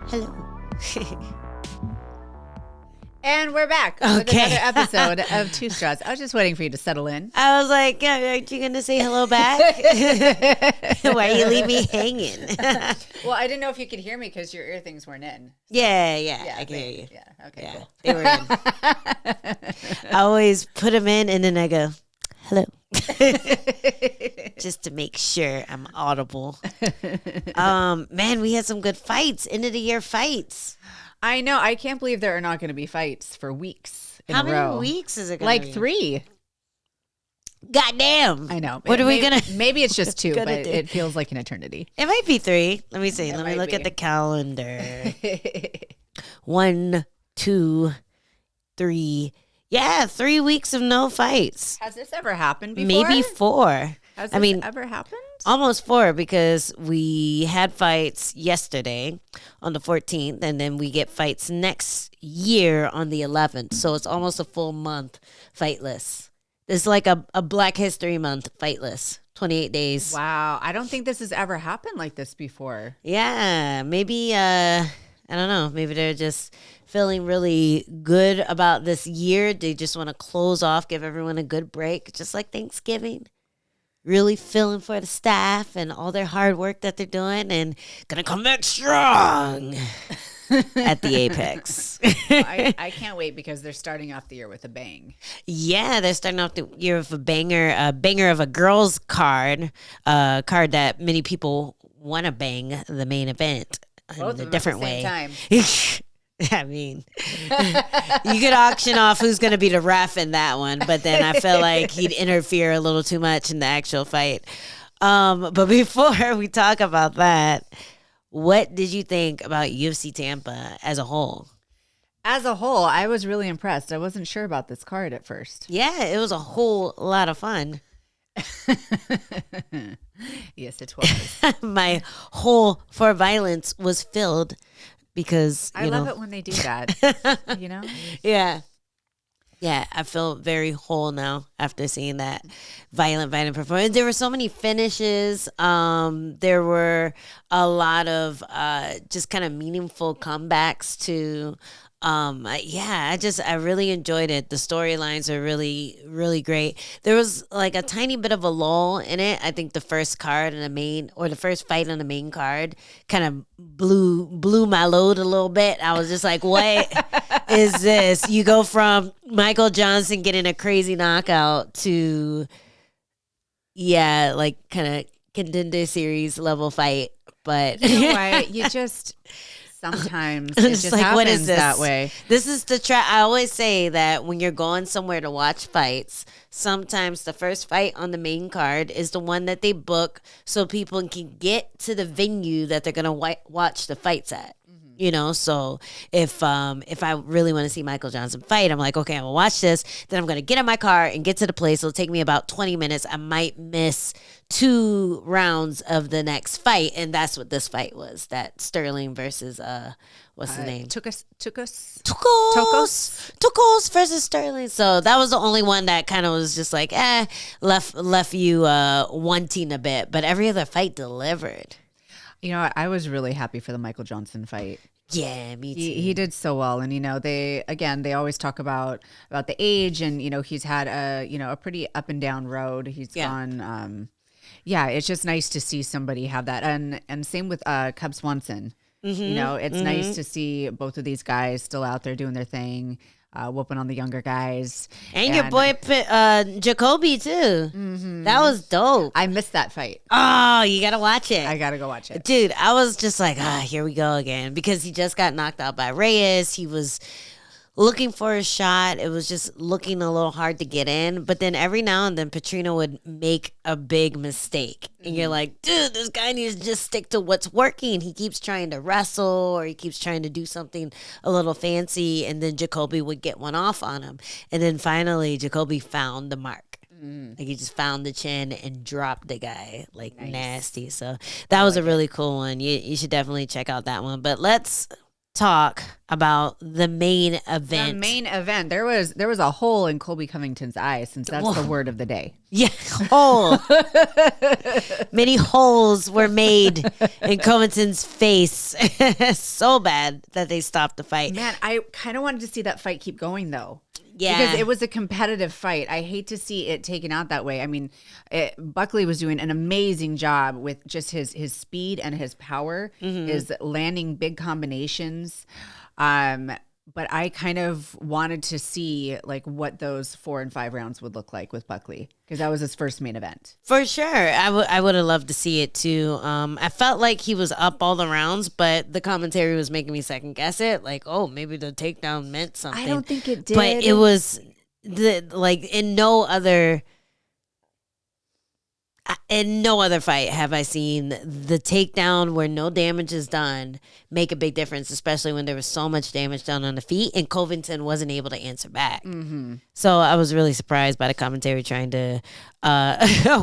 Hello. And we're back with another episode of Two Straws. I was just waiting for you to settle in. I was like, aren't you going to say hello back? Why you leave me hanging? Well, I didn't know if you could hear me because your ear things weren't in. Yeah, I can hear you. Yeah, okay, cool. They were in. I always put them in and then I go, hello. Just to make sure I'm audible. Man, we had some good fights. End of the year fights. I know. I can't believe there are not going to be fights for weeks in How a row. many weeks is it going to be? Like 3. Goddamn. I know. What are we going to... Maybe it's just 2, but it feels like an eternity. It might be 3. Let me see. Let me look at the calendar. 1, 2, 3. Yeah, 3 weeks of no fights. Has this ever happened before? Maybe 4. Has this ever happened? Almost 4 because we had fights yesterday on the 14th, and then we get fights next year on the 11th. So it's almost a full month fightless. It's like a Black History Month fightless. 28 days. Wow. I don't think this has ever happened like this before. Yeah. Maybe, I don't know. Maybe they're just feeling really good about this year. They just want to close off, give everyone a good break, just like Thanksgiving. Really feeling for the staff and all their hard work that they're doing and gonna come back strong at the Apex. I can't wait because they're starting off the year with a bang. Yeah, they're starting off the year with a banger of a girls card, card that many people want to bang the main event in a different way. At the same time. I mean, you could auction off who's going to be the ref in that one, but then I feel like he'd interfere a little too much in the actual fight. But before we talk about that, what did you think about UFC Tampa as a whole? As a whole, I was really impressed. I wasn't sure about this card at first. Yeah, it was a whole lot of fun. Yes, it was. My hole for violence was filled. Because I love it when they do that, Yeah. Yeah, I feel very whole now after seeing that violent performance. There were so many finishes. There were a lot of just kind of meaningful comebacks to I really enjoyed it. The storylines are really, really great. There was like a tiny bit of a lull in it. I think the first fight on the main card kind of blew my load a little bit. I was just like, what is this? You go from Michael Johnson getting a crazy knockout to like kind of contender series level fight. But you know what? You just sometimes it just like, happens what is this? That way. This is the trap. I always say that when you're going somewhere to watch fights, sometimes the first fight on the main card is the one that they book so people can get to the venue that they're going to watch the fights at. So if I really want to see Michael Johnson fight, I'm like, okay, I'm going to watch this. Then I'm going to get in my car and get to the place. It'll take me about 20 minutes. I might miss 2 rounds of the next fight. And that's what this fight was. That Sterling versus, what's his name? Tukos versus Sterling. So that was the only one that kind of was just like, left you wanting a bit. But every other fight delivered. I was really happy for the Michael Johnson fight. Yeah, me too. He did so well, and they always talk about the age, and he's had a pretty up and down road. He's gone. It's just nice to see somebody have that, and same with Cub Swanson. It's nice to see both of these guys still out there doing their thing. Whooping on the younger guys. And your boy Jacoby too. Mm-hmm. That was dope. I missed that fight. Oh, you gotta watch it. I gotta go watch it. Dude, I was just like, here we go again. Because he just got knocked out by Reyes. He was looking for a shot. It was just looking a little hard to get in. But then every now and then Petrino would make a big mistake. And you're like, dude, this guy needs to just stick to what's working. He keeps trying to wrestle or he keeps trying to do something a little fancy. And then Jacoby would get one off on him. And then finally Jacoby found the mark. Like he just found the chin and dropped the guy like nasty. So that was a really cool one. You should definitely check out that one. But let's talk about the main event. The main event. There was a hole in Colby Covington's eye, since that's the word of the day. Yeah, hole. Many holes were made in Covington's face. So bad that they stopped the fight. Man, I kind of wanted to see that fight keep going, though. Yeah. Because it was a competitive fight. I hate to see it taken out that way. I mean, Buckley was doing an amazing job with just his speed and his power, his landing big combinations. But I kind of wanted to see like what those 4 and 5 rounds would look like with Buckley, because that was his first main event. For sure. I would have loved to see it too. I felt like he was up all the rounds, but the commentary was making me second guess it. Like, oh, maybe the takedown meant something. I don't think it did. But it was in no other fight have I seen the takedown where no damage is done make a big difference, especially when there was so much damage done on the feet and Covington wasn't able to answer back. Mm-hmm. So I was really surprised by the commentary trying to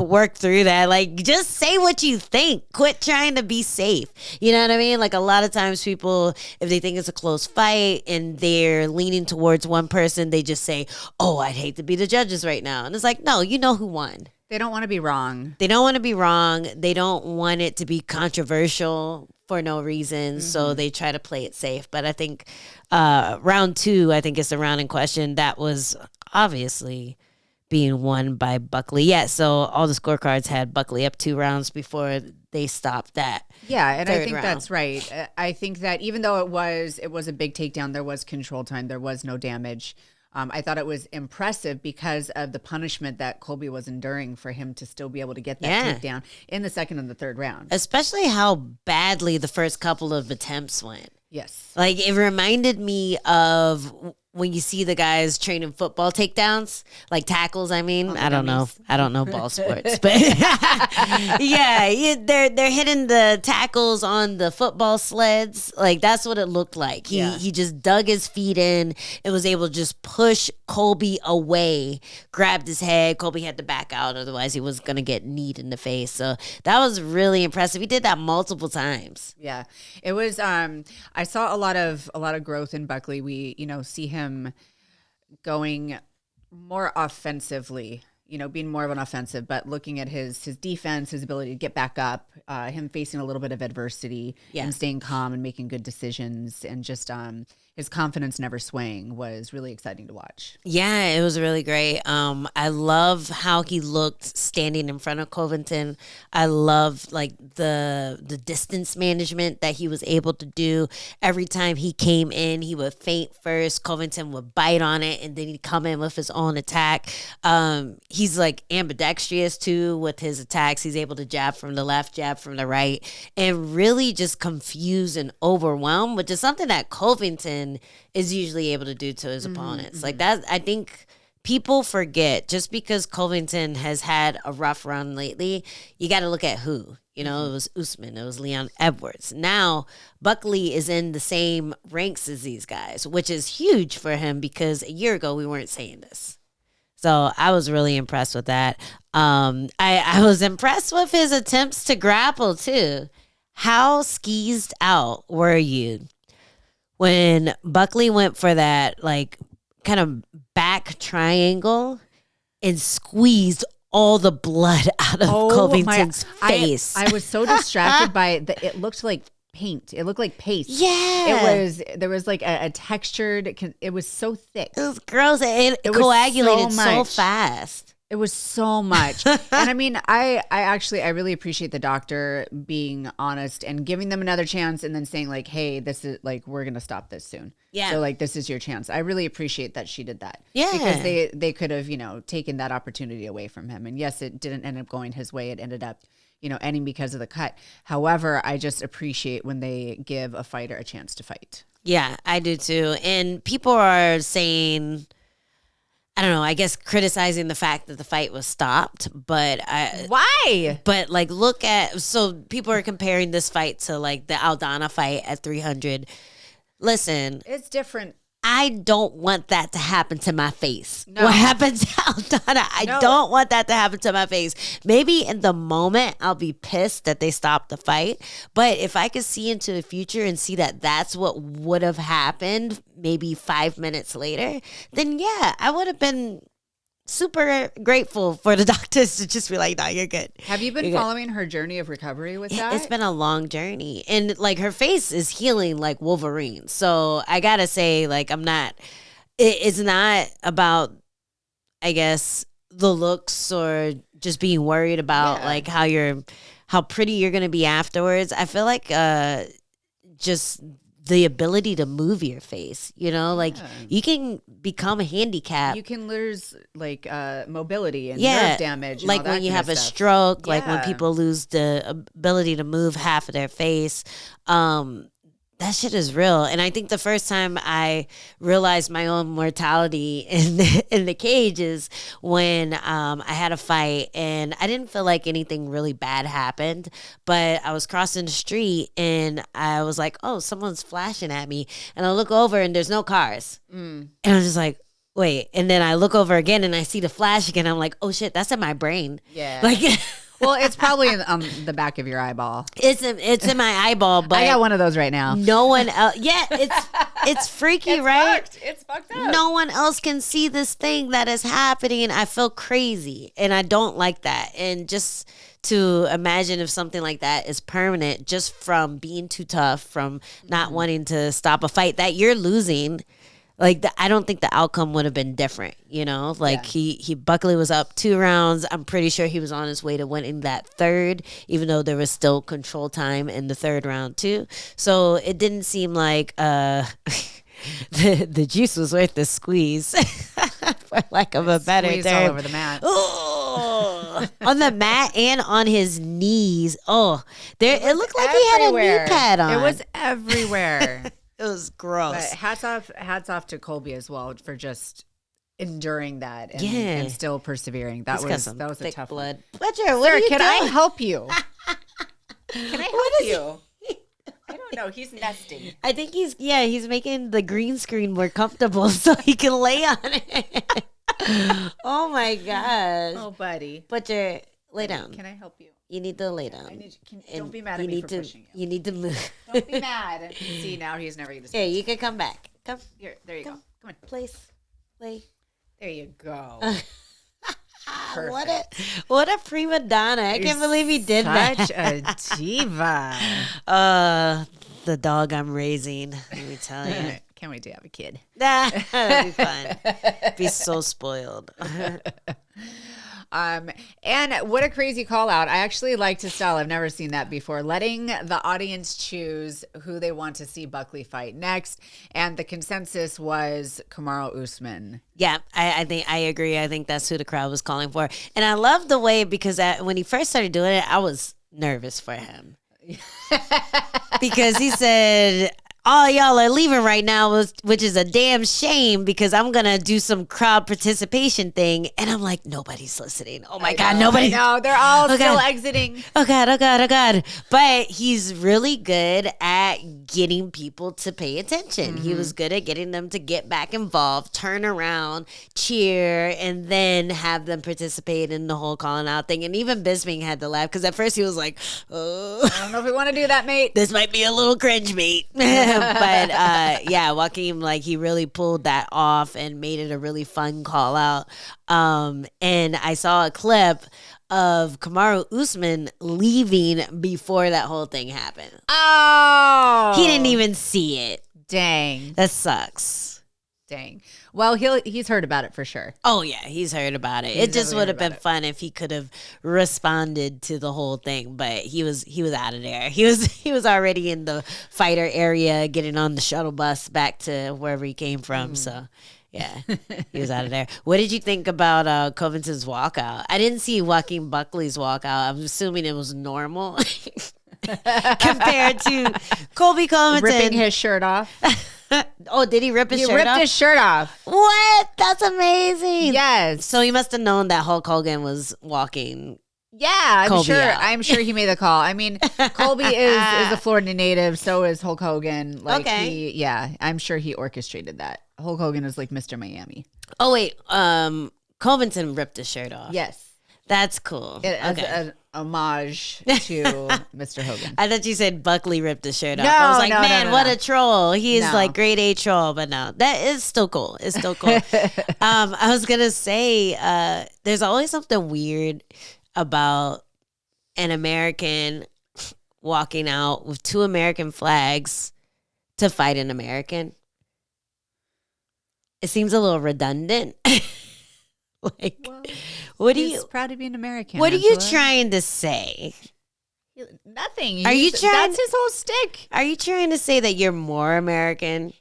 work through that. Like, just say what you think. Quit trying to be safe. You know what I mean? Like, a lot of times people, if they think it's a close fight and they're leaning towards one person, they just say, oh, I'd hate to be the judges right now. And it's like, no, you know who won. They don't want to be wrong. They don't want to be wrong. They don't want it to be controversial for no reason. So they try to play it safe. But I think round 2, I think it's the round in question that was obviously being won by Buckley. Yeah, so all the scorecards had Buckley up 2 rounds before they stopped that. Yeah, and I think that's right. I think that even though it was a big takedown, there was control time, there was no damage. I thought it was impressive because of the punishment that Colby was enduring for him to still be able to get that takedown in the second and the third round. Especially how badly the first couple of attempts went. Yes. Like, it reminded me of when you see the guys training football takedowns, like tackles, I mean. I don't know. I don't know ball sports. But yeah, they're hitting the tackles on the football sleds. Like, that's what it looked like. He just dug his feet in and was able to just push Colby away, grabbed his head. Colby had to back out, otherwise he was going to get kneed in the face. So that was really impressive. He did that multiple times. Yeah. It was I saw a lot of growth in Buckley. We, see him going more offensively, being more of an offensive, but looking at his defense, his ability to get back up, him facing a little bit of adversity and staying calm and making good decisions, and just his confidence never swaying was really exciting to watch. Yeah, it was really great. I love how he looked standing in front of Covington. I love like the distance management that he was able to do. Every time he came in, he would feint first. Covington would bite on it, and then he'd come in with his own attack. He's like ambidextrous too with his attacks. He's able to jab from the left, jab from the right, and really just confuse and overwhelm, which is something that Covington is usually able to do to his opponents. Like that, I think people forget, just because Covington has had a rough run lately, you got to look at who. It was Usman, it was Leon Edwards. Now, Buckley is in the same ranks as these guys, which is huge for him, because a year ago we weren't saying this. So I was really impressed with that. I was impressed with his attempts to grapple too. How skeezed out were you when Buckley went for that like kind of back triangle and squeezed all the blood out of Covington's face? I was so distracted by it looked like paint. It looked like paste. Yeah. There was like a textured, it was so thick. It was gross. It coagulated so fast. It was so much. And I mean, I really appreciate the doctor being honest and giving them another chance, and then saying like, hey, this is like, we're going to stop this soon. Yeah. So like, this is your chance. I really appreciate that she did that. Yeah. Because they could have, taken that opportunity away from him. And yes, it didn't end up going his way. It ended up, ending because of the cut. However, I just appreciate when they give a fighter a chance to fight. Yeah, I do too. And people are saying, I don't know, I guess criticizing the fact that the fight was stopped, but why? But like, so people are comparing this fight to like the Aldana fight at 300. Listen, it's different. I don't want that to happen to my face. No. What happens I don't want that to happen to my face. Maybe in the moment I'll be pissed that they stopped the fight, but if I could see into the future and see that that's what would have happened maybe 5 minutes later, then yeah, I would have been super grateful for the doctors to just be like, no, you're good. Have you been following her journey of recovery with that? It's been a long journey. And like her face is healing like Wolverine. So I gotta say, like, it's not about, I guess, the looks or just being worried about like how pretty you're gonna be afterwards. I feel like just the ability to move your face, like you can become handicapped. You can lose like mobility and nerve damage. And like when you have a stroke, like when people lose the ability to move half of their face. That shit is real. And I think the first time I realized my own mortality in the cage is when I had a fight and I didn't feel like anything really bad happened, but I was crossing the street and I was like, oh, someone's flashing at me. And I look over and there's no cars. And I was just like, wait. And then I look over again and I see the flash again. I'm like, oh shit, that's in my brain. Yeah. Like... Well, it's probably on the back of your eyeball. It's in my eyeball, but I got one of those right now. No one else. Yeah, it's freaky, it's right? Fucked. It's fucked up. No one else can see this thing that is happening. I feel crazy, and I don't like that. And just to imagine if something like that is permanent, just from being too tough, from not wanting to stop a fight that you're losing. Like, I don't think the outcome would have been different, Like, he Buckley was up 2 rounds. I'm pretty sure he was on his way to winning that third, even though there was still control time in the third round, too. So it didn't seem like the juice was worth the squeeze, for lack of a better term. All over the mat. Oh, on the mat and on his knees. Oh, it looked like he had a knee pad on. It was everywhere. It was gross. But hats off to Colby as well for just enduring that and still persevering. That was a tough blood. Fletcher, what are you can doing? I help you? Can I help you? I don't know. He's nesting. I think he's making the green screen more comfortable so he can lay on it. Oh my gosh. Oh, buddy. Fletcher, lay down. Can I help you? You need to lay down. Don't be mad at me for pushing you. You need to move. Don't be mad. See, now he's never going to Yeah, you can come back. Come. Here, there you go. Come on. Place. Lay. There you go. What a prima donna. I can't believe he did that. Such a diva. The dog I'm raising, let me tell you. Can't wait to have a kid. That'd be fun. Be so spoiled. And what a crazy call out. I actually like his style. I've never seen that before. Letting the audience choose who they want to see Buckley fight next. And the consensus was Kamaru Usman. Yeah, I think I agree. I think that's who the crowd was calling for. And I love the way, because when he first started doing it, I was nervous for him. Because he said, all y'all are leaving right now, which is a damn shame, because I'm going to do some crowd participation thing. And I'm like, nobody's listening. Oh my God, nobody. No, they're all still exiting. Oh God. But he's really good at getting people to pay attention. Mm-hmm. He was good at getting them to get back involved, turn around, cheer, and then have them participate in the whole calling out thing. And even Bisping had to laugh, because at first he was like, oh, I don't know if we want to do that, mate. This might be a little cringe, mate. But Joaquin, like, he really pulled that off and made it a really fun call out. And I saw a clip of Kamaru Usman leaving before that whole thing happened. Oh, he didn't even see it. Dang, that sucks. Dang. Well, he's heard about it for sure. Oh yeah, he's heard about it. It just would have been fun if he could have responded to the whole thing, but he was out of there. He was already in the fighter area, getting on the shuttle bus back to wherever he came from. So yeah, he was out of there. What did you think about Covington's walkout? I didn't see Joaquin Buckley's walkout. I'm assuming it was normal compared to Colby Covington ripping his shirt off. Oh, did he rip his shirt off? He ripped his shirt off. What? That's amazing. Yes. So he must have known that Hulk Hogan was walking. Yeah, Colby out. I'm sure he made the call. I mean, Colby is a Florida native, so is Hulk Hogan. Like, okay. I'm sure he orchestrated that. Hulk Hogan is like Mr. Miami. Oh wait, Covington ripped his shirt off. Yes. That's cool. As an homage to Mr. Hogan. I thought you said Buckley ripped his shirt off. No, I was like, no, man, no, what a troll. He is No. like grade A troll, but no, that is still cool. It's still cool. I was going to say, there's always something weird about an American walking out with 2 American flags to fight an American. It seems a little redundant. Like, Well, what do he's you? proud to be an American. What are you Angela. trying to say? Nothing. Are you trying- That's his whole stick. Are you trying to say that you're more American?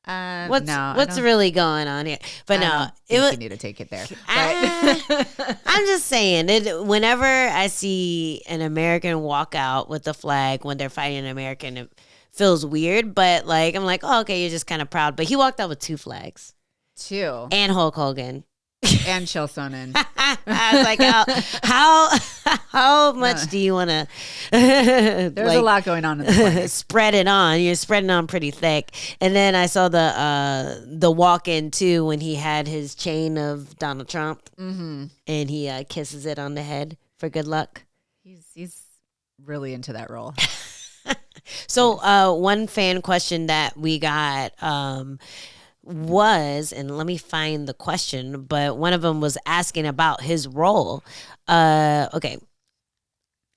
What's really going on here? But no, it was. You need to take it there. I'm just saying. Whenever I see an American walk out with the flag when they're fighting an American, it feels weird. But like, I'm like, oh, okay, you're just kind of proud. But he walked out with 2 flags. 2. And Hulk Hogan. And Chael Sonnen. I was like, how much do you want to? There's a lot going on in the corner. Spread it on. You're spreading on pretty thick. And then I saw the walk in too when he had his chain of Donald Trump, and he kisses it on the head for good luck. He's really into that role. So one fan question that we got was, and let me find the question, but one of them was asking about his role. Okay.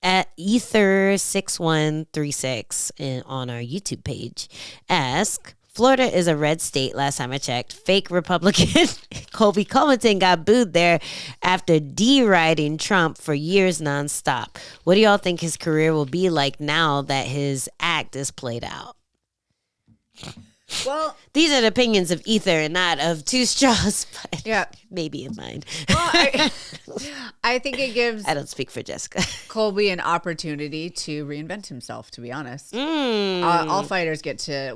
At Ether6136 on our YouTube page, ask, Florida is a red state last time I checked. Fake Republican Colby Covington got booed there after deriding Trump for years nonstop. What do y'all think his career will be like now that his act is played out? Well, these are the opinions of Ether and not of Two Straws, but yeah, maybe in mind. Well, I think it gives I don't speak for Jessica. Colby an opportunity to reinvent himself, to be honest. All fighters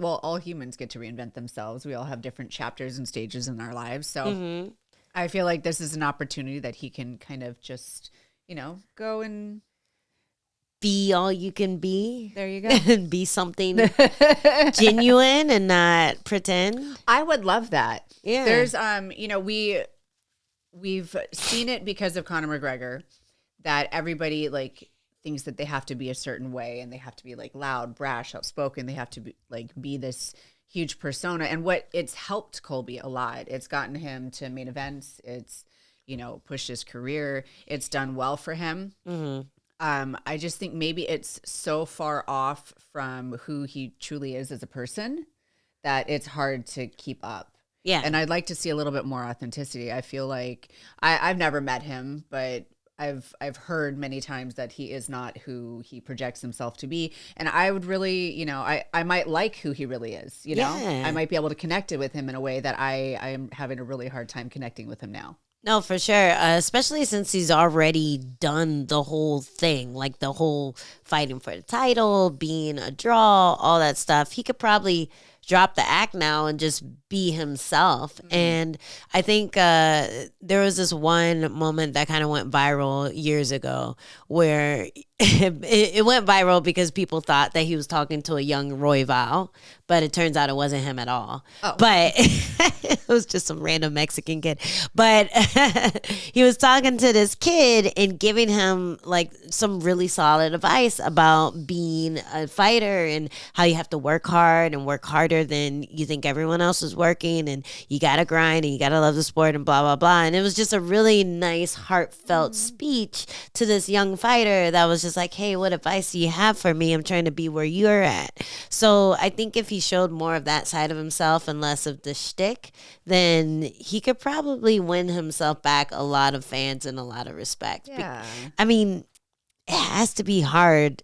all humans get to reinvent themselves. We all have different chapters and stages in our lives. So I feel like this is an opportunity that he can kind of just, go and be all you can be. There you go. And be something genuine and not pretend. I would love that. Yeah. There's we've seen it because of Conor McGregor that everybody like thinks that they have to be a certain way and they have to be like loud, brash, outspoken. They have to be this huge persona. And it's helped Colby a lot. It's gotten him to main events. It's, pushed his career. It's done well for him. I just think maybe it's so far off from who he truly is as a person that it's hard to keep up. Yeah. And I'd like to see a little bit more authenticity. I feel like I've never met him, but I've heard many times that he is not who he projects himself to be. And I would really, I might like who he really is, Yeah. I might be able to connect it with him in a way that I am having a really hard time connecting with him now. No, for sure. Especially since he's already done the whole thing, like the whole fighting for the title, being a draw, all that stuff. He could probably drop the act now and just be himself. And I think there was this one moment that kind of went viral years ago where it went viral because people thought that he was talking to a young Royval, but it turns out it wasn't him at all. Oh. But it was just some random Mexican kid. But he was talking to this kid and giving him like some really solid advice about being a fighter and how you have to work hard and work harder than you think everyone else is working, and you gotta grind and you gotta love the sport and blah blah blah. And it was just a really nice, heartfelt speech to this young fighter that was just like, hey, what advice do you have for me? I'm trying to be where you're at. So I think if he showed more of that side of himself and less of the shtick, then he could probably win himself back a lot of fans and a lot of respect. Yeah. I mean, it has to be hard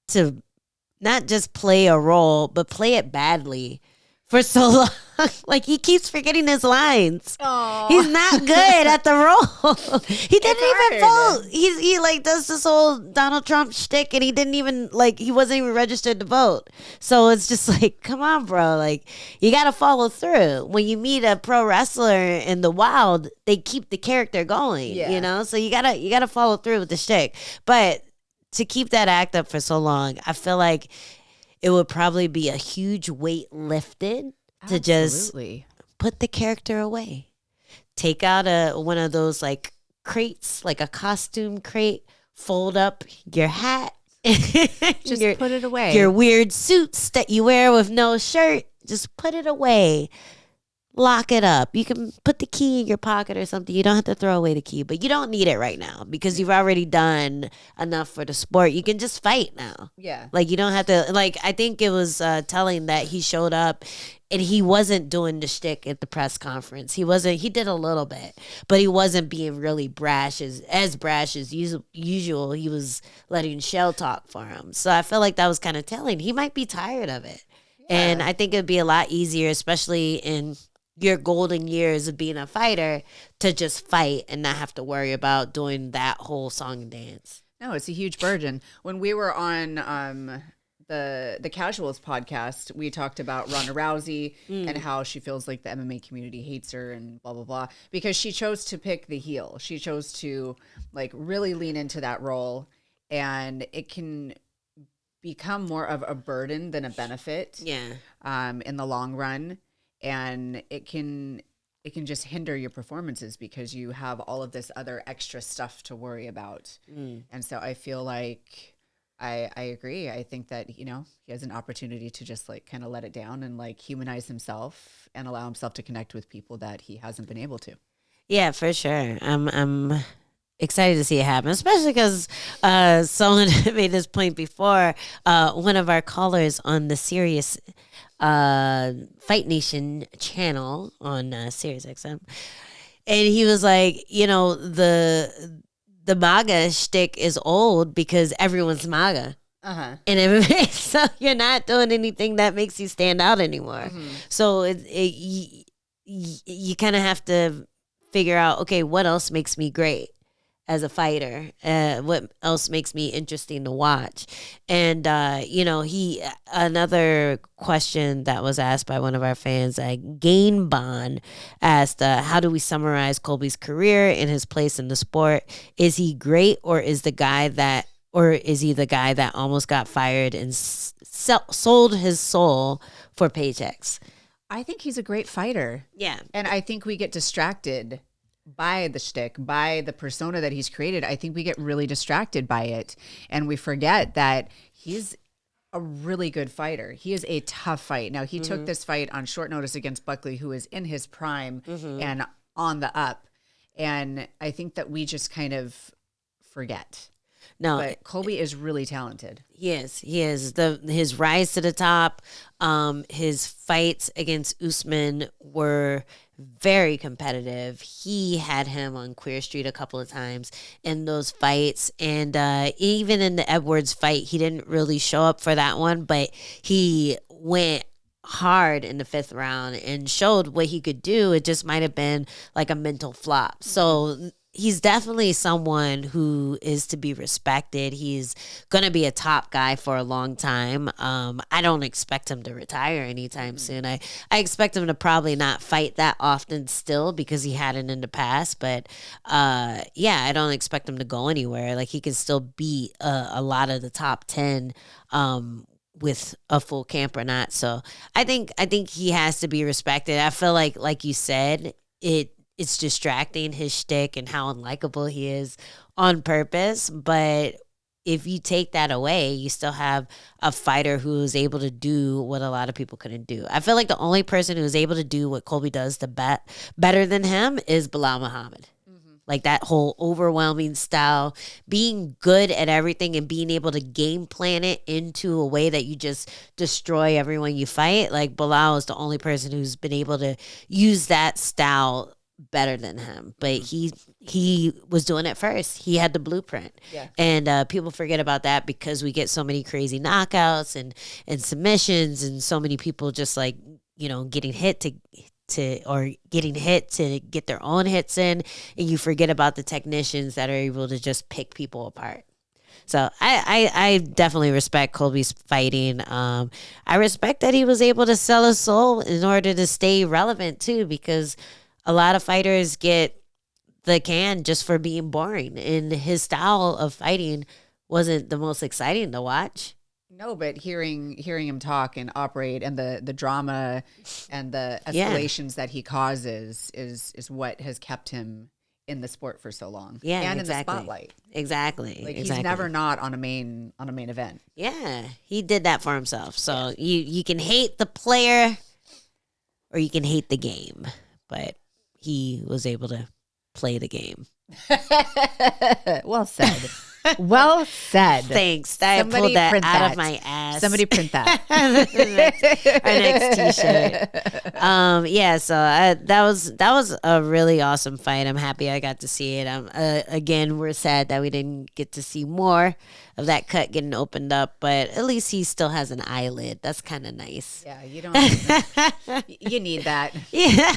to not just play a role, but play it badly for so long. Like, he keeps forgetting his lines. Aww. He's not good at the role. He didn't even vote. He like does this whole Donald Trump shtick, and he didn't even he wasn't even registered to vote. So it's just like, come on, bro. Like, you got to follow through. When you meet a pro wrestler in the wild, they keep the character going. Yeah. So you gotta follow through with the shtick. But to keep that act up for so long, I feel like it would probably be a huge weight lifted to just put the character away. Take out one of those like crates, like a costume crate, fold up your hat. Just put it away. Your weird suits that you wear with no shirt, just put it away. Lock it up. You can put the key in your pocket or something. You don't have to throw away the key, but you don't need it right now because you've already done enough for the sport. You can just fight now. Yeah. Like, you don't have to, like, I think it was telling that he showed up and he wasn't doing the shtick at the press conference. He did a little bit, but he wasn't being really brash as brash as usual. He was letting Shell talk for him. So I feel like that was kind of telling. He might be tired of it. Yeah. And I think it'd be a lot easier, especially in your golden years of being a fighter, to just fight and not have to worry about doing that whole song and dance. No, it's a huge burden. When we were on the Casuals podcast, we talked about Ronda Rousey and how she feels like the MMA community hates her and blah, blah, blah, because she chose to pick the heel. She chose to like really lean into that role, and it can become more of a burden than a benefit. Yeah. In the long run. And it can just hinder your performances because you have all of this other extra stuff to worry about. And so I feel like I agree. I think that, you know, he has an opportunity to just like kind of let it down and like humanize himself and allow himself to connect with people that he hasn't been able to. Yeah, for sure. I'm excited to see it happen, especially because someone made this point before. One of our callers on the Sirius Fight Nation channel on Sirius XM, and he was like, you know, the MAGA shtick is old because everyone's MAGA. And MMA, so you're not doing anything that makes you stand out anymore. So you kind of have to figure out, okay, what else makes me great as a fighter? What else makes me interesting to watch? And you know, another question that was asked by one of our fans, Gain Bond, asked, how do we summarize Colby's career and his place in the sport? Is he great, or is he the guy that almost got fired and sold his soul for paychecks? I think he's a great fighter. Yeah. And I think we get distracted by the shtick, by the persona that he's created. I think we get really distracted by it, and we forget that he's a really good fighter. He is a tough fight. Now, he took this fight on short notice against Buckley, who is in his prime and on the up. And I think that we just kind of forget. No, but Colby is really talented. He is. His rise to the top, his fights against Usman were very competitive. He had him on Queer Street a couple of times in those fights, and even in the Edwards fight, he didn't really show up for that one, but he went hard in the 5th round and showed what he could do. It just might have been like a mental flop. So he's definitely someone who is to be respected. He's going to be a top guy for a long time. I don't expect him to retire anytime soon. I expect him to probably not fight that often still because he hadn't in the past. But yeah, I don't expect him to go anywhere. Like, he can still beat a lot of the top 10 with a full camp or not. So I think he has to be respected. I feel like you said, it's distracting, his shtick and how unlikable he is on purpose. But if you take that away, you still have a fighter who is able to do what a lot of people couldn't do. I feel like the only person who is able to do what Colby does better than him is Bilal Muhammad. Like, that whole overwhelming style, being good at everything and being able to game plan it into a way that you just destroy everyone you fight. Like, Bilal is the only person who's been able to use that style better than him, but he was doing it first. He had the blueprint. And people forget about that because we get so many crazy knockouts and submissions, and so many people just, like, you know, getting hit to get their own hits in, and you forget about the technicians that are able to just pick people apart. So I definitely respect Colby's fighting. I respect that he was able to sell his soul in order to stay relevant too, because a lot of fighters get the can just for being boring, and his style of fighting wasn't the most exciting to watch. No, but hearing him talk and operate and the drama and the escalations that he causes is what has kept him in the sport for so long. Yeah, and exactly. in the spotlight. Exactly. Like exactly. he's never not on a main event. Yeah, he did that for himself. So you can hate the player or you can hate the game, but he was able to play the game. Well said. Well said. Thanks. I pulled that out of my ass. Somebody print that. Our next T-shirt. Yeah. So that was a really awesome fight. I'm happy I got to see it. Again, we're sad that we didn't get to see more of that cut getting opened up, but at least he still has an eyelid. That's kind of nice. Yeah, you don't. You need that. Yeah.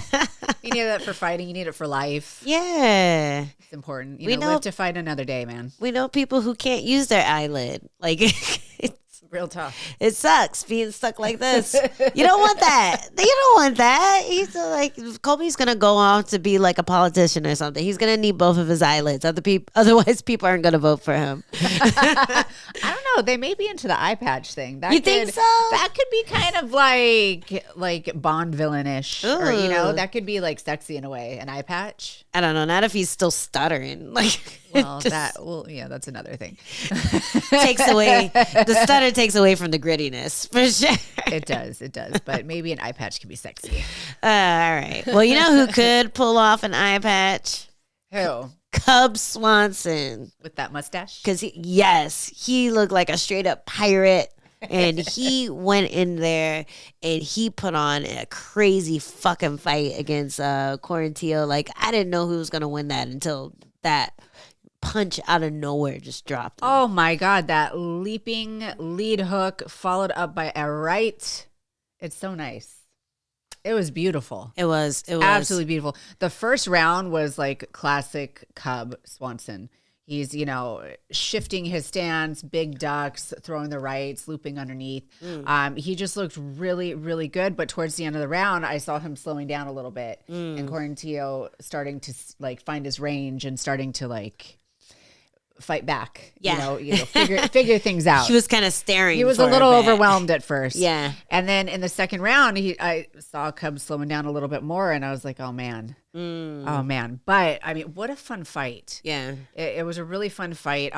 You need that for fighting. You need it for life. Yeah. It's important. You know, live to fight another day, man. We know people who can't use their eyelid. Like, it's real tough. It sucks being stuck like this. You don't want that. You don't want that. He's like, Colby's going to go on to be like a politician or something. He's going to need both of his eyelids. Otherwise, people aren't going to vote for him. I don't know. They may be into the eyepatch thing. You think so? That could be kind of like Bond villainish. Or, you know, that could be like sexy in a way. An eye patch. I don't know. Not if he's still stuttering. Like, well, yeah, that's another thing. The stutter takes away from the grittiness for sure. It does. But maybe an eye patch could be sexy. All right. Well, you know who could pull off an eye patch? Who? Cub Swanson. With that mustache? Because he looked like a straight up pirate. And he went in there and he put on a crazy fucking fight against Quarantillo. Like, I didn't know who was going to win that until that punch out of nowhere just dropped him. Oh my God, that leaping lead hook followed up by a right. It's so nice. It was beautiful. It was absolutely beautiful. The first round was like classic Cub Swanson. He's, shifting his stance, big ducks, throwing the rights, looping underneath. He just looked really, really good. But towards the end of the round, I saw him slowing down a little bit. And Quarantillo starting to like find his range and starting to like fight back. Yeah. Figure things out. He was kind of staring. He was a little overwhelmed at first. Yeah. And then in the second round, I saw Cub slowing down a little bit more, and I was like, oh man. Oh man. But I mean, what a fun fight. Yeah. It was a really fun fight.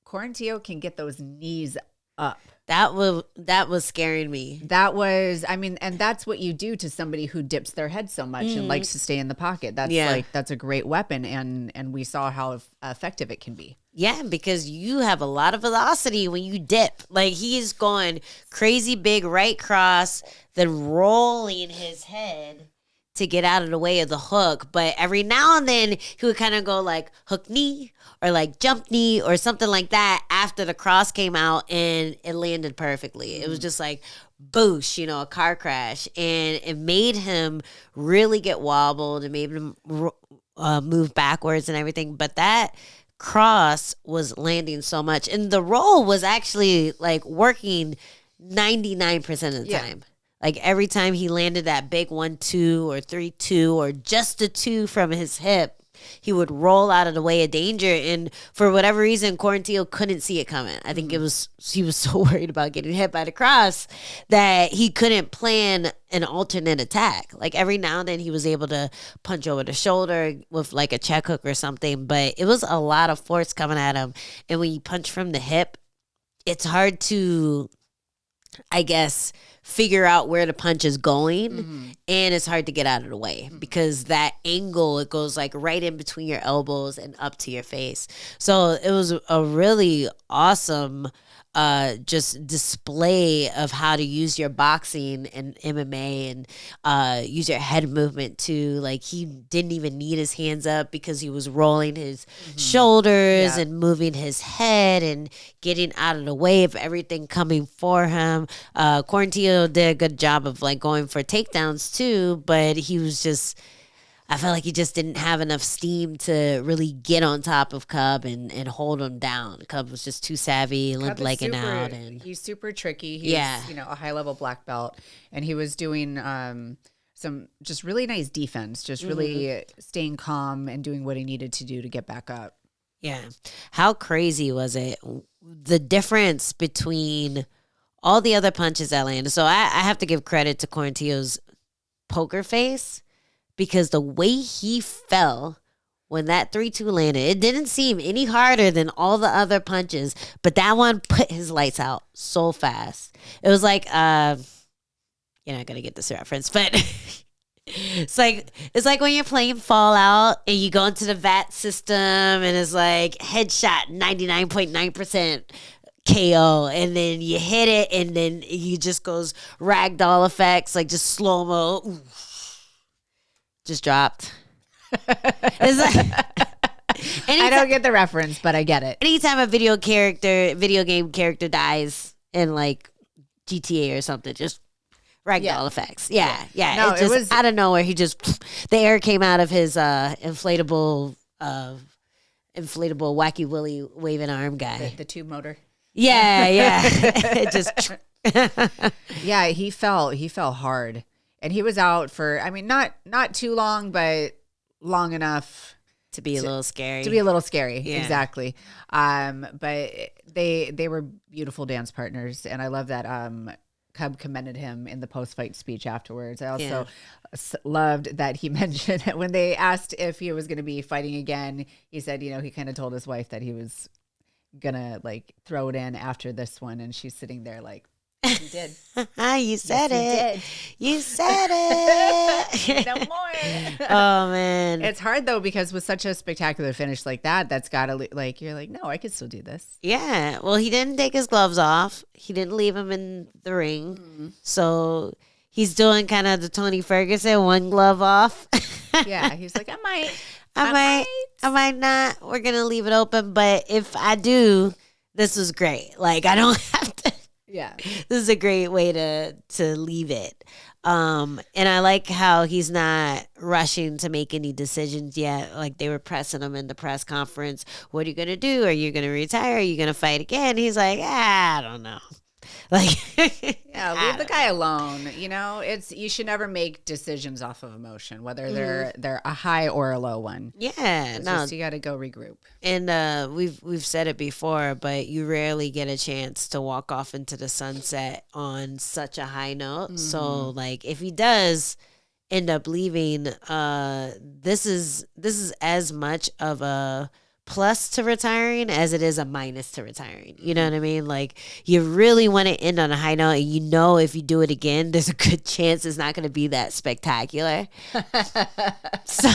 Quarantillo can get those knees up. That was scaring me. And that's what you do to somebody who dips their head so much and likes to stay in the pocket. That's a great weapon, and we saw how effective it can be. Yeah, because you have a lot of velocity when you dip. Like, he's going crazy big right cross, then rolling his head to get out of the way of the hook. But every now and then he would kind of go like hook knee or like jump knee or something like that after the cross came out, and it landed perfectly. It was just like boosh, a car crash. And it made him really get wobbled. It made him move backwards and everything. But that cross was landing so much. And the roll was actually like working 99% of the time. Like, every time he landed that big 1-2 or 3-2 or just a 2 from his hip, he would roll out of the way of danger. And for whatever reason, Quarantillo couldn't see it coming. I think he was so worried about getting hit by the cross that he couldn't plan an alternate attack. Like, every now and then he was able to punch over the shoulder with like a check hook or something, but it was a lot of force coming at him. And when you punch from the hip, it's hard to, I guess, figure out where the punch is going, and it's hard to get out of the way because that angle, it goes like right in between your elbows and up to your face. So it was a really awesome just display of how to use your boxing and MMA and use your head movement too. Like, he didn't even need his hands up because he was rolling his shoulders and moving his head and getting out of the way of everything coming for him. Quarantillo did a good job of like going for takedowns too, but he was just, I felt like he just didn't have enough steam to really get on top of Cub and hold him down. Cub was just too savvy, limp legging out. And he's super tricky. He's, a high-level black belt. And he was doing some just really nice defense, just really staying calm and doing what he needed to do to get back up. Yeah. How crazy was it? The difference between all the other punches that landed. So I have to give credit to Quarantillo's poker face because the way he fell when that 3-2 landed, it didn't seem any harder than all the other punches, but that one put his lights out so fast. It was like, you're not going to get this reference, but it's like when you're playing Fallout and you go into the VAT system and it's like headshot 99.9% KO, and then you hit it and then you just goes ragdoll effects, like just slow-mo. Just dropped. It's like, I don't get the reference, but I get it. Anytime a video game character dies in like GTA or something, just ragdoll effects. Yeah. No, it was out of nowhere. He just the air came out of his inflatable wacky willy waving arm guy. The tube motor. Yeah. It just yeah, he fell hard. And he was out for, I mean, not too long, but long enough to be a little scary. Yeah. Exactly. But they were beautiful dance partners, and I love that Cub commended him in the post-fight speech afterwards. I also loved that he mentioned when they asked if he was going to be fighting again, he said, he kind of told his wife that he was going to like throw it in after this one, and she's sitting there like, you did. You said it. You said it. No more. Oh, man. It's hard, though, because with such a spectacular finish like that, that's got to, like, you're like, no, I could still do this. Yeah. Well, he didn't take his gloves off. He didn't leave him in the ring. Mm-hmm. So he's doing kind of the Tony Ferguson, one glove off. Yeah. He's like, I might not. We're going to leave it open. But if I do, this was great. Like, I don't have to. Yeah. This is a great way to leave it. And I like how he's not rushing to make any decisions yet. Like they were pressing him in the press conference. What are you going to do? Are you going to retire? Are you going to fight again? He's like, I don't know. Like, yeah, leave the guy alone. You should never make decisions off of emotion, whether they're a high or a low one. Yeah, you got to go regroup. And we've said it before, but you rarely get a chance to walk off into the sunset on such a high note. Mm-hmm. So, like, if he does end up leaving, this is as much of a plus to retiring as it is a minus to retiring. You know what I mean? Like, you really want to end on a high note, and if you do it again, there's a good chance it's not going to be that spectacular. So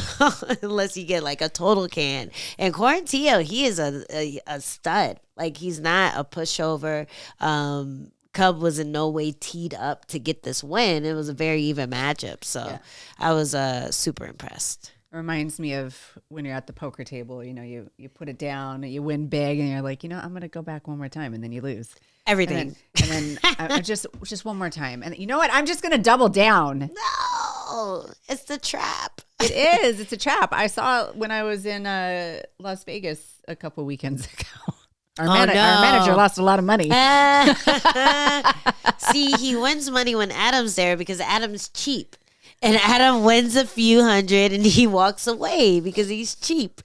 unless you get like a total can. And Quarantillo, he is a stud. Like, he's not a pushover. Cub was in no way teed up to get this win. It was a very even matchup. So I was super impressed. Reminds me of when you're at the poker table, you put it down, you win big, and you're like, I'm going to go back one more time, and then you lose everything. And then I just one more time. And you know what? I'm just going to double down. No, it's the trap. It is. It's a trap. I saw when I was in Las Vegas a couple weekends ago. Our manager lost a lot of money. See, he wins money when Adam's there because Adam's cheap. And Adam wins a few hundred and he walks away because he's cheap.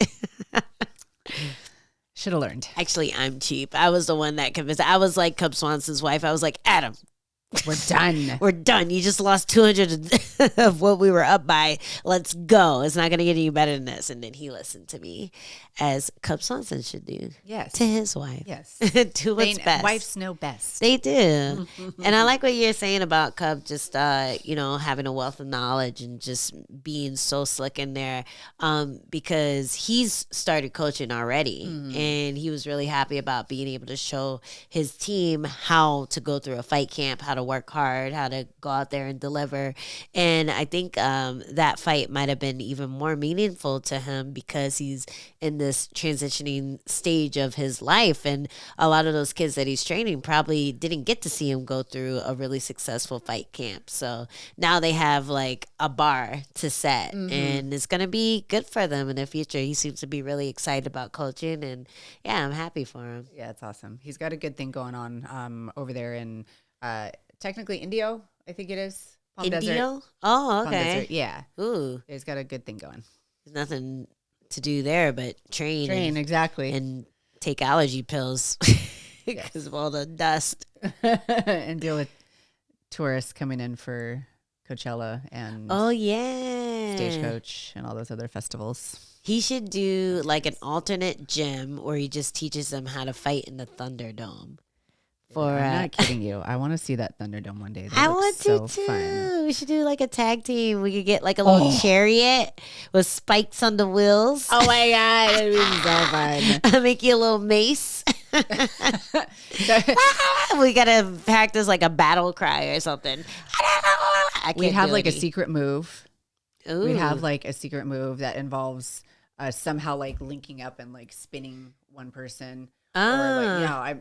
Should have learned. Actually, I'm cheap. I was the one that convinced. I was like Cub Swanson's wife. I was like, Adam, we're done. We're done. You just lost 200 of what we were up by. Let's go. It's not going to get any better than this. And then he listened to me, as Cub Swanson should do. Yes. To his wife. Yes. Do what's best. Wives know best. They do. And I like what you're saying about Cub just, having a wealth of knowledge and just being so slick in there, because he's started coaching already. And he was really happy about being able to show his team how to go through a fight camp, how to work hard, how to go out there and deliver. And I think that fight might have been even more meaningful to him because he's in this transitioning stage of his life. And a lot of those kids that he's training probably didn't get to see him go through a really successful fight camp. So now they have like a bar to set, and it's going to be good for them in the future. He seems to be really excited about coaching, and yeah, I'm happy for him. Yeah, it's awesome. He's got a good thing going on over there in technically Indio, I think it is. Indio? Oh, okay. Yeah. Ooh. He's got a good thing going. There's nothing to do there but train exactly. and take allergy pills because of all the dust. And deal with tourists coming in for Coachella and Stagecoach and all those other festivals. He should do like an alternate gym where he just teaches them how to fight in the Thunderdome. I'm not kidding you. I want to see that Thunderdome one day. I want to too. Fun. We should do like a tag team. We could get like a little chariot with spikes on the wheels. Oh my God, that'd be so fun. Make you a little mace. We gotta practice like a battle cry or something. We'd have like a secret move. Ooh. We'd have like a secret move that involves somehow like linking up and like spinning one person. Or like,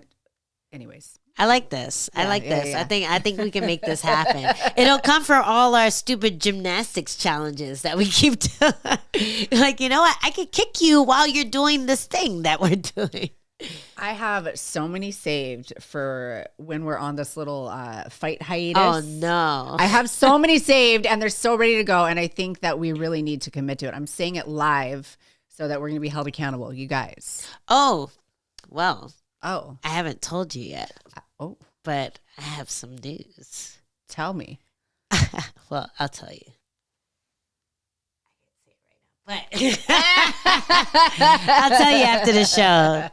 anyways. I like this. I like this. Yeah. I think we can make this happen. It'll come for all our stupid gymnastics challenges that we keep doing. Like, you know what? I could kick you while you're doing this thing that we're doing. I have so many saved for when we're on this little fight hiatus. Oh, no. I have so many saved, and they're so ready to go, and I think that we really need to commit to it. I'm saying it live so that we're going to be held accountable, you guys. Oh, well. Oh. I haven't told you yet. Oh. But I have some news. Tell me. Well, I'll tell you. I can't say it right now. But I'll tell you after the show.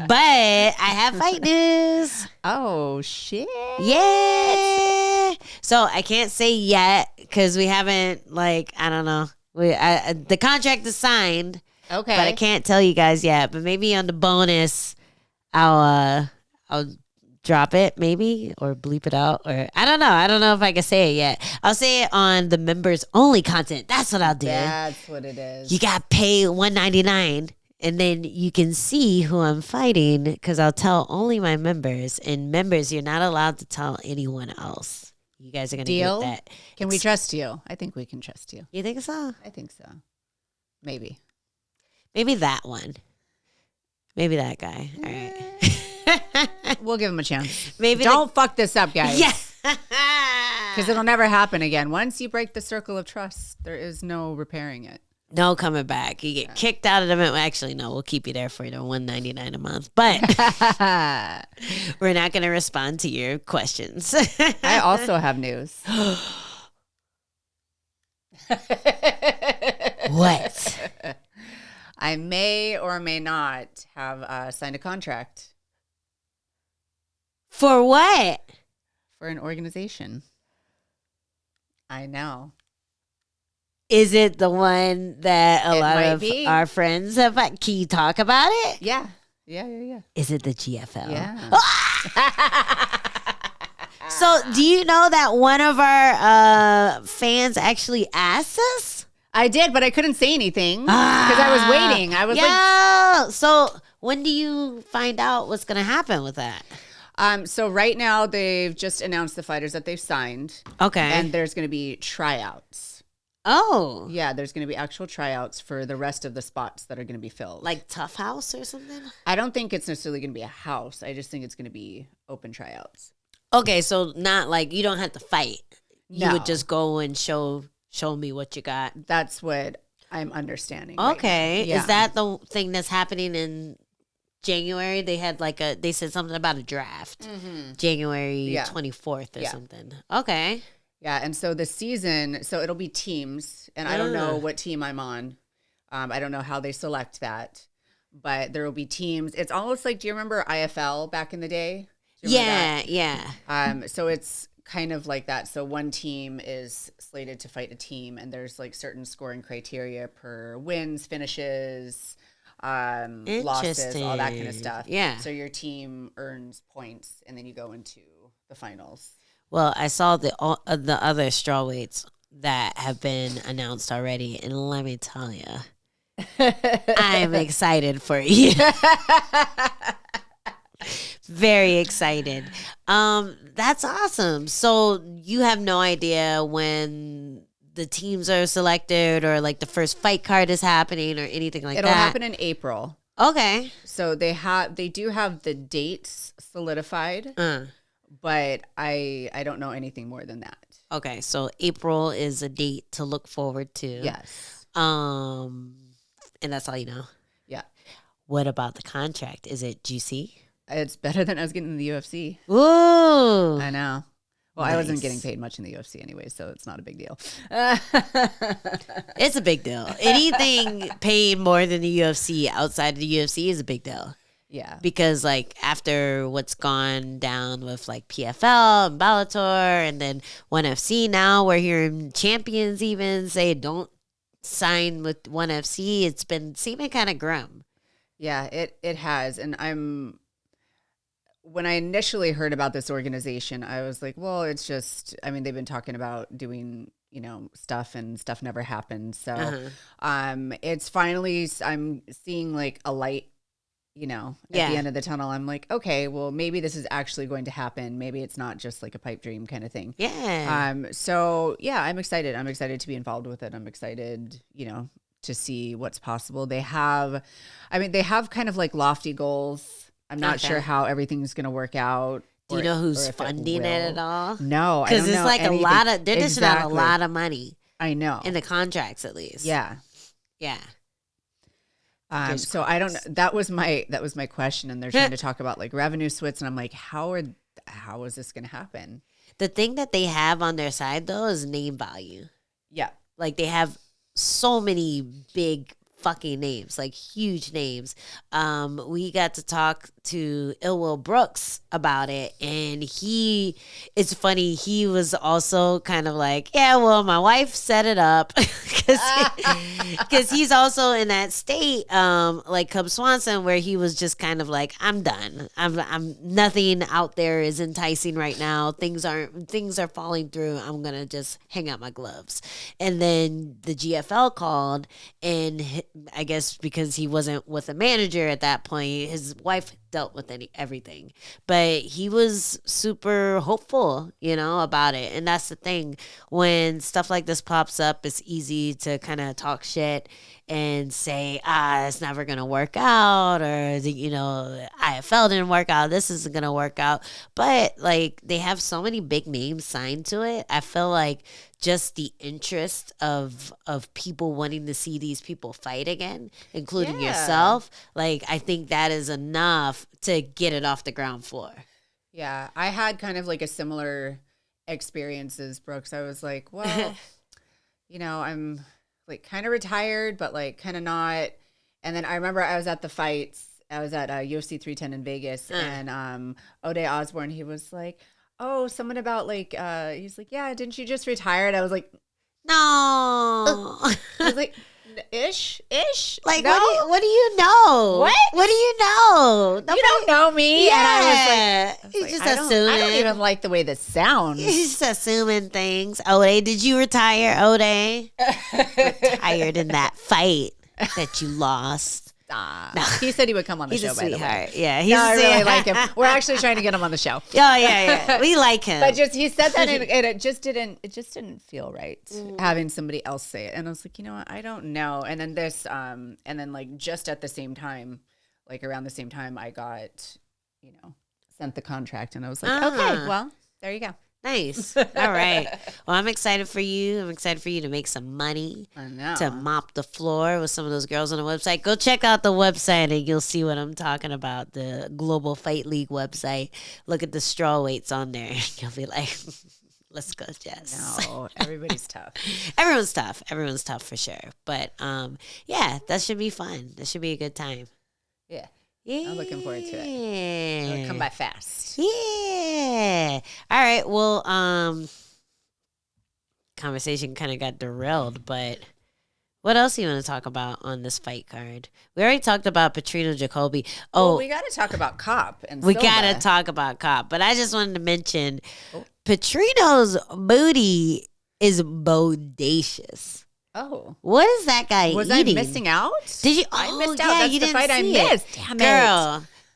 But I have fight news. Oh, shit. Yeah. So I can't say yet because we haven't, like, I don't know. The contract is signed. Okay. But I can't tell you guys yet. But maybe on the bonus, I'll drop it maybe or bleep it out or I don't know. I don't know if I can say it yet. I'll say it on the members only content. That's what I'll do. That's what it is. You got to pay $1.99 and then you can see who I'm fighting because I'll tell only my members. And members, you're not allowed to tell anyone else. You guys are going to get that. Can we trust you? I think we can trust you. You think so? I think so. Maybe that one. Maybe that guy. All right. We'll give him a chance. Maybe don't fuck this up, guys. Yeah. Because it'll never happen again. Once you break the circle of trust, there is no repairing it. No coming back. You get kicked out of the member. Actually, no, we'll keep you there for $1.99 a month. But we're not going to respond to your questions. I also have news. What? I may or may not have signed a contract. For what? For an organization. I know. Is it the one that a lot of our friends have? Can you talk about it? Yeah. Is it the GFL? Yeah. So do you know that one of our fans actually asked us? I did, but I couldn't say anything because I was waiting. I was so when do you find out what's going to happen with that? So right now they've just announced the fighters that they've signed. Okay. And there's going to be tryouts. Oh. Yeah, there's going to be actual tryouts for the rest of the spots that are going to be filled. Like Tough House or something? I don't think it's necessarily going to be a house. I just think it's going to be open tryouts. Okay, so not like you don't have to fight. You No. would just go and show me what you got. That's what I'm understanding. Okay. Right now. Yeah. Is that the thing that's happening in January? They had they said something about a draft. Mm-hmm. January 24th or something. Okay. Yeah, and so the season, so it'll be teams, and I don't know what team I'm on. I don't know how they select that, but there will be teams. It's almost like, do you remember IFL back in the day? Yeah. So it's kind of like that. So one team is slated to fight a team, and there's like certain scoring criteria per wins, finishes, losses, all that kind of stuff. Yeah. So your team earns points, and then you go into the finals. Well, I saw the other strawweights that have been announced already, and let me tell you, I am excited for you. Very excited. That's awesome. So you have no idea when the teams are selected or like the first fight card is happening or anything like that? It'll happen in April. Okay. So they do have the dates solidified, but I don't know anything more than that. Okay, so April is a date to look forward to. Yes. And that's all you know? Yeah. What about the contract? Is it juicy? It's better than I was getting in the UFC. Ooh. I know. Well, Nice. I wasn't getting paid much in the UFC anyway, so it's not a big deal. It's a big deal. Anything paying more than the UFC outside of the UFC is a big deal. Yeah. Because, like, after what's gone down with, like, PFL and Bellator and then ONE FC now, we're hearing champions even say don't sign with ONE FC. It's been seeming kind of grim. Yeah, it has. And when I initially heard about this organization, I was like, well, it's just, I mean, they've been talking about doing, stuff and stuff never happened. So it's finally, I'm seeing like a light, at the end of the tunnel. I'm like, okay, well, maybe this is actually going to happen. Maybe it's not just like a pipe dream kind of thing. Yeah. So yeah, I'm excited. I'm excited to be involved with it. I'm excited, to see what's possible. They have kind of like lofty goals. I'm not sure how everything's going to work out. Do you know who's funding it at all? No, I don't know. Because it's like anything. a lot of, they're dishing out a Exactly. lot of money. I know. In the contracts, at least. Yeah. Yeah. So I don't know. That was my question. And they're trying to talk about like revenue splits. And I'm like, how is this going to happen? The thing that they have on their side, though, is name value. Yeah. Like, they have so many big fucking names, like huge names. We got to talk to Will Brooks about it, and it's funny, he was also kind of like, yeah, well, my wife set it up, because he's also in that state, like Cub Swanson, where he was just kind of like, I'm done. I'm nothing out there is enticing right now. Things are falling through. I'm gonna just hang out my gloves. And then the GFL called, and I guess because he wasn't with a manager at that point, his wife dealt with everything. But he was super hopeful, about it. And that's the thing. When stuff like this pops up, it's easy to kind of talk shit and say, it's never going to work out, or, IFL didn't work out, this isn't going to work out. But, like, they have so many big names signed to it. I feel like just the interest of people wanting to see these people fight again, including yourself, like, I think that is enough to get it off the ground floor. Yeah, I had kind of like a similar experience as Brooks. I was like, well, I'm like kind of retired, but like kind of not. And then I remember I was at the fights. I was at UFC 310 in Vegas, and O'Day Osborne, he was like, oh, someone about like, he's like, yeah, didn't you just retire? And I was like, no. I was like, ish. Like, no? what do you know? What do you know? You don't know me. Yeah. And I was like, He's just assuming. I don't even like the way this sounds. He's just assuming things. O'Day, did you retire, O'Day? Retired in that fight that you lost. No. He said he would come on the show, by the way. Yeah, I really like him. We're actually trying to get him on the show. Oh, yeah. We like him. But he said that and it just didn't feel right having somebody else say it. And I was like, you know what? I don't know. And then and then like just at the same time, like around the same time, I got, sent the contract, and I was like, okay, well, there you go. Nice. All right. Well, I'm excited for you. I'm excited for you to make some money. I know. To mop the floor with some of those girls on the website. Go check out the website and you'll see what I'm talking about. The Global Fight League website. Look at the straw weights on there. You'll be like, let's go, Jess. No, everybody's tough. Everyone's tough. Everyone's tough for sure. But yeah, that should be fun. That should be a good time. Yeah. Yeah. I'm looking forward to it. It'll come by fast. Yeah. All right. Well, conversation kind of got derailed, but what else do you want to talk about on this fight card? We already talked about Petrino Jacoby. Oh, well, we got to talk about Kape and we Silva. got to talk about Kape, but I just wanted to mention Petrino's booty is bodacious. Oh, what is that guy was eating? I missing out? Did you? I missed yeah, out. That's you the didn't fight I see missed. It. Damn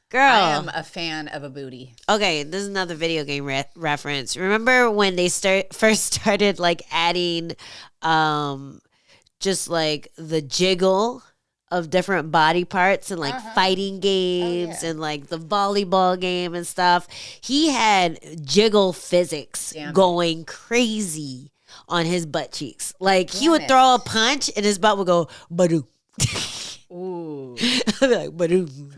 Girl. I am a fan of a booty. Okay, this is another video game reference. Remember when they first started like adding, just like the jiggle of different body parts and like fighting games and like the volleyball game and stuff. He had jiggle physics going crazy on his butt cheeks. Like he would throw a punch and his butt would go badoo. Ooh. I'd be like, ba-doom.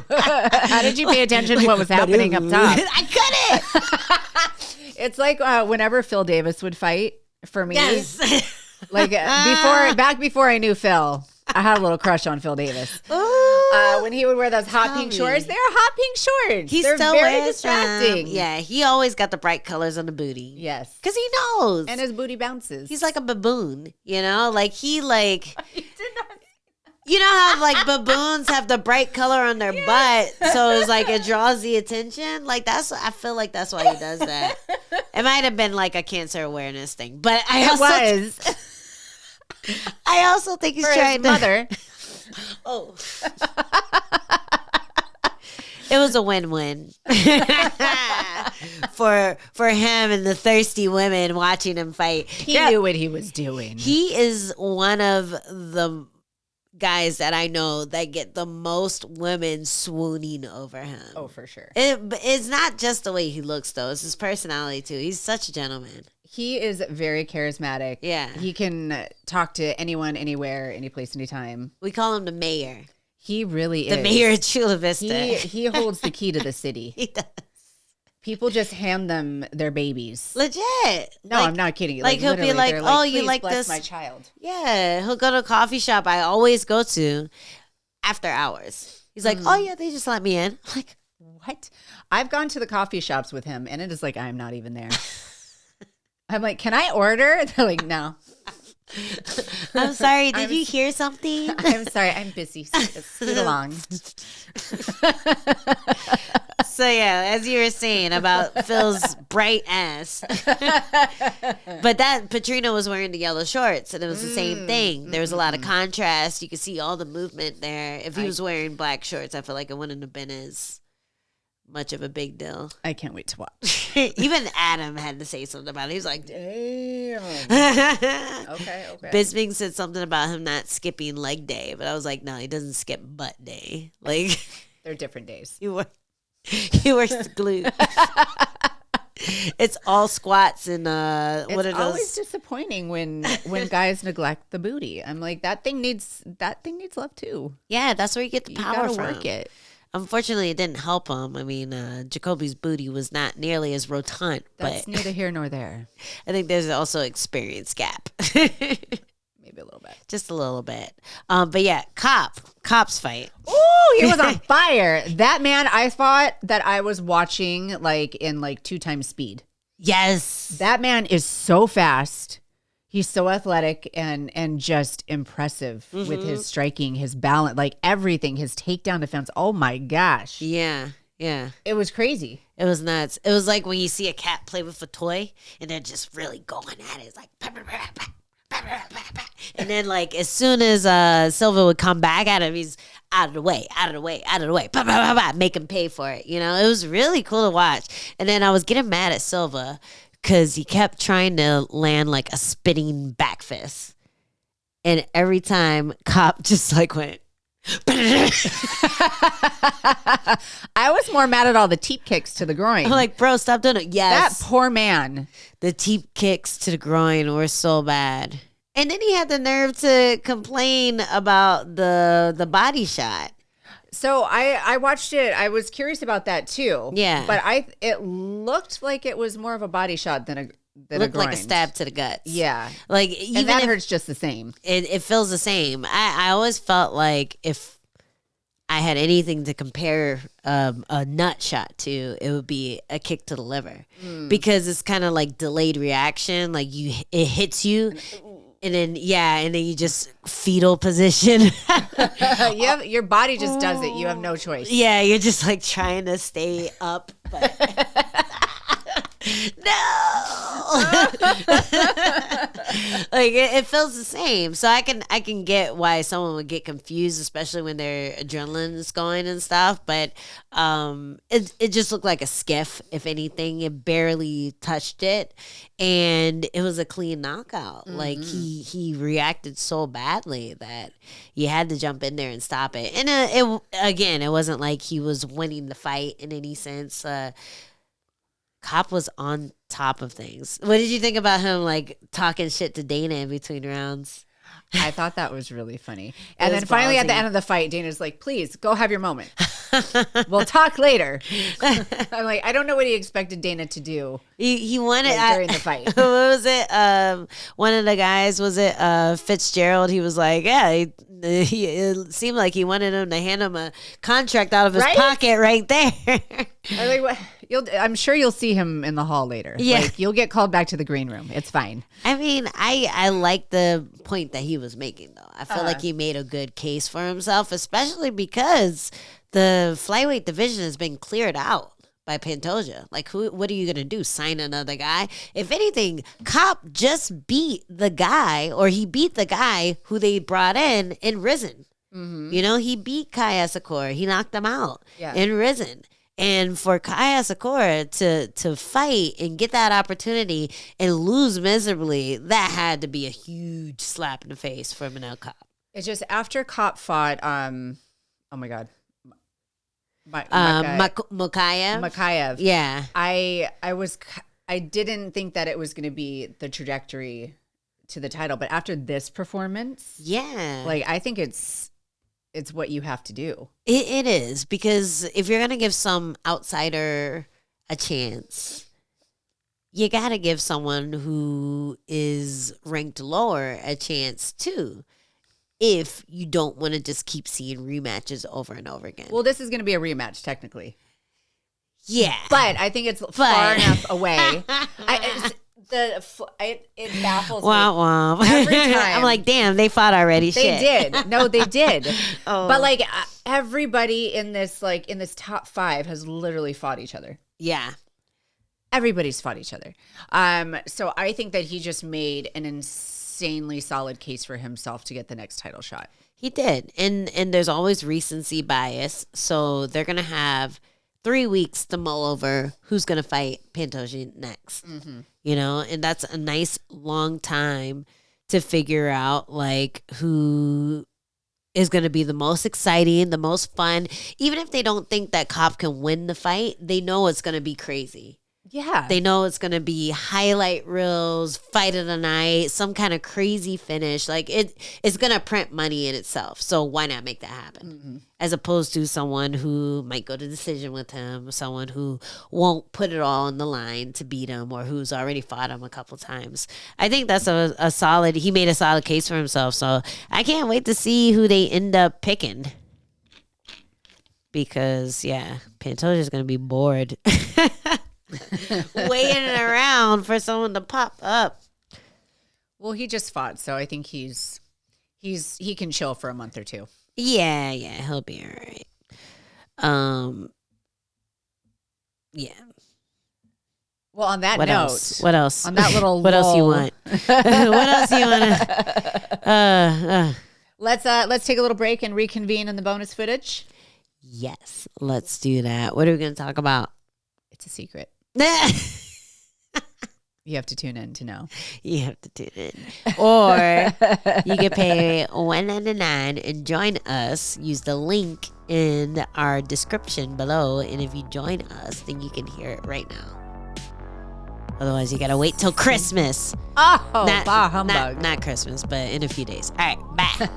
How did you pay attention to what was happening up top? I couldn't. It's like whenever Phil Davis would fight for me. Yes. Like before I knew Phil, I had a little crush on Phil Davis. When he would wear those hot pink shorts, they're hot pink shorts. They're very distracting. Yeah, he always got the bright colors on the booty. Yes, because he knows, and his booty bounces. He's like a baboon, you know. Like he like. You did not. You know how like baboons have the bright color on their butt, so it's like it draws the attention. Like I feel like that's why he does that. It might have been like a cancer awareness thing, but I also think he's trying to. Mother. Oh. It was a win-win for him and the thirsty women watching him fight. He knew what he was doing. He is one of the guys that I know that get the most women swooning over him. Oh, for sure. It's not just the way he looks, though. It's his personality, too. He's such a gentleman. He is very charismatic. Yeah. He can talk to anyone, anywhere, any place, anytime. We call him the mayor. He really is. The mayor of Chula Vista. He holds the key to the city. He does. People just hand them their babies. Legit. No, I'm not kidding. Like he'll be like, "Oh, you like bless this? My child." Yeah, he'll go to a coffee shop I always go to after hours. He's like, "Oh yeah, they just let me in." I'm like, what? I've gone to the coffee shops with him, and it is like I'm not even there. I'm like, "Can I order?" They're like, "No." I'm sorry. Did you hear something? I'm sorry. I'm busy. Scoot along. So yeah, as you were saying about Phil's bright ass, but that Petrino was wearing the yellow shorts, and it was the same thing. There was a lot of contrast. You could see all the movement there. If he was wearing black shorts, I feel like it wouldn't have been as much of a big deal. I can't wait to watch. Even Adam had to say something about it. He was like, "Damn." Okay. Bisping said something about him not skipping leg day, but I was like, no, he doesn't skip butt day. Like, they're different days. He works the glute. It's all squats and what are those? It's always disappointing when guys neglect the booty. I'm like, that thing needs love too. Yeah, that's where you get the power from. Work it. Unfortunately, it didn't help him. I mean, Jacoby's booty was not nearly as rotund. That's neither here nor there. I think there's also experience gap. Maybe a little bit. Just a little bit. But yeah, Cops fight. Ooh, he was on fire. That man, I thought that I was watching like in like 2 times speed. Yes. That man is so fast. He's so athletic and just impressive with his striking, his balance, like everything, his takedown defense. Oh my gosh. Yeah. It was crazy. It was nuts. It was like when you see a cat play with a toy and they're just really going at it. It's like, and then like as soon as Silva would come back at him, he's out of the way, make him pay for it. You know, it was really cool to watch. And then I was getting mad at Silva because he kept trying to land like a spinning back fist. And every time Cop just like went. I was more mad at all the teep kicks to the groin. I'm like, bro, stop doing it. Yes. That poor man. The teep kicks to the groin were so bad. And then he had the nerve to complain about the body shot. So I watched it. I was curious about that too. Yeah. But it looked like it was more of a body shot than a looked like a stab to the guts. Yeah. Like even and that hurts just the same. It feels the same. I always felt like if I had anything to compare a nut shot to, it would be a kick to the liver. Because it's kind of like delayed reaction. Like it hits you. And then you just fetal position. Your body just does it. You have no choice. Yeah, you're just like trying to stay up. But no. Like it feels the same. So I can get why someone would get confused, especially when their adrenaline is going and stuff. But it just looked like a skiff. If anything, it barely touched it, and it was a clean knockout. Like he reacted so badly that you had to jump in there and stop it. And it wasn't like he was winning the fight in any sense. Cop was on top of things. What did you think about him like talking shit to Dana in between rounds? I thought that was really funny. And then finally at the end of the fight, Dana's like, please go have your moment. We'll talk later. I'm like, I don't know what he expected Dana to do. He wanted during the fight. What was it? One of the guys, was it Fitzgerald? He was like, yeah, it seemed like he wanted him to hand him a contract out of his pocket right there. I'm like, what? I'm sure you'll see him in the hall later. Yeah. Like, you'll get called back to the green room. It's fine. I mean, I like the point that he was making, though. I feel like he made a good case for himself, especially because the flyweight division has been cleared out by Pantoja. Like, what are you going to do? Sign another guy? If anything, Kape just beat the guy, or he beat the guy who they brought in Risen. Mm-hmm. You know, he beat Kai Asakura. He knocked him out in Risen. And for Kai Asakura to fight and get that opportunity and lose miserably, that had to be a huge slap in the face for Manel Kape. It's just after Kape fought, oh my God. Mokaev. Yeah. I didn't think that it was going to be the trajectory to the title, but after this performance, like, I think it's what you have to do. It is, because if you're going to give some outsider a chance, you got to give someone who is ranked lower a chance too, if you don't want to just keep seeing rematches over and over again. Well, this is going to be a rematch technically. Yeah. But I think it's far enough away. It baffles me every time. I'm like, damn, they fought already. They did. No, they did. But like, everybody in this top 5 has literally fought each other. Yeah. Everybody's fought each other. So I think that he just made an insanely solid case for himself to get the next title shot. He did. And there's always recency bias. So they're going to have 3 weeks to mull over who's going to fight Pantoja next. Mm-hmm. You know, and that's a nice long time to figure out, like, who is going to be the most exciting, the most fun. Even if they don't think that Kape can win the fight, they know it's going to be crazy. Yeah. They know it's going to be highlight reels, fight of the night, some kind of crazy finish. Like, it's going to print money in itself. So why not make that happen? Mm-hmm. As opposed to someone who might go to decision with him, someone who won't put it all on the line to beat him, or who's already fought him a couple times. I think that's a solid, he made a solid case for himself. So I can't wait to see who they end up picking. Because, yeah, Pantoja's going to be bored. Waiting around for someone to pop up. Well, he just fought, so I think he can chill for a month or two. Yeah, he'll be all right. Yeah. Well, on that What note, else? What else? On that little what else you want? What else you want? Let's take a little break and reconvene in the bonus footage. Yes, let's do that. What are we going to talk about? It's a secret. You have to tune in to know. You have to tune in. Or you can pay $1.99 and join us. Use the link in our description below. And if you join us, then you can hear it right now. Otherwise, you got to wait till Christmas. Oh, bah humbug. Not Christmas, but in a few days. All right, bye.